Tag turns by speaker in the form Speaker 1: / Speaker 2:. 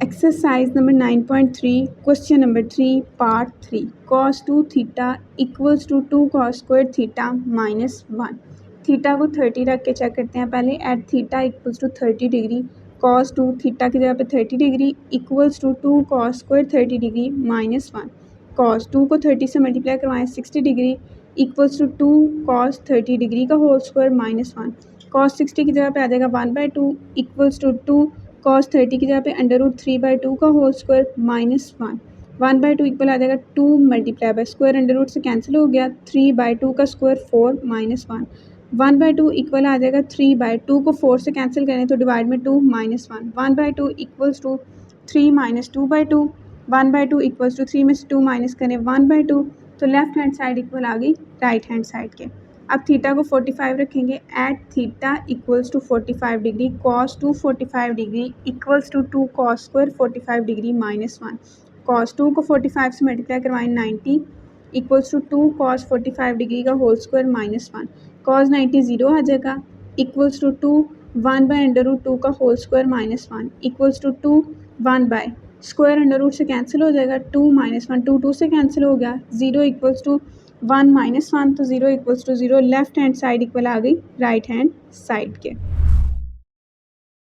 Speaker 1: Exercise number 9.3 question number 3 part 3 cos 2 theta equals to 2 cos square theta -1। Theta को 30 रख के check करते हैं पहले। At theta equals to 30 degree cos 2 theta की जगह पे 30 degree equals to 2 cos square 30 degree -1। cos 2 को 30 से मल्टीप्लाई करवाएं 60 degree equals to 2 cos 30 degree का होल स्क्वायर -1। cos 60 की जगह पे आ जाएगा 1/2 इक्वल्स टू 2 cos 30 की जगह पे √3/2 का होल स्क्वायर -1। 1/2 इक्वल आ जाएगा 2 मल्टीप्लाई बाय स्क्वायर √ से कैंसिल हो गया 3/2 का स्क्वायर 4 -1। 1/2 इक्वल आ जाएगा 3/2 को 4 से कैंसिल करें तो डिवाइड में 2 -1। 1/2 इक्वल्स टू 3 - 2/2। 1/2 इक्वल्स टू 3 में से 2 माइनस करें 1/2 तो लेफ्ट हैंड साइड इक्वल आ गई राइट हैंड साइड के। अब थीटा को 45 रखेंगे। At theta equals to 45 degree cos 2 45 degree equals to 2 cos square 45 degree -1। cos 2 को 45 से मल्टीप्लाई करवाएं 90 इक्वल्स टू 2 cos 45 डिग्री का होल स्क्वायर -1। cos 90 0 आ जाएगा इक्वल्स टू 2 1/√2 का whole square -1 equals to 2 1 square √ से कैंसिल हो जाएगा 2 - 1 2 2 से कैंसिल हो गया 0 इक्वल्स टू 1 - 1 तो 0 equals to 0। Left hand side equal आ गई राइट हैंड साइड के।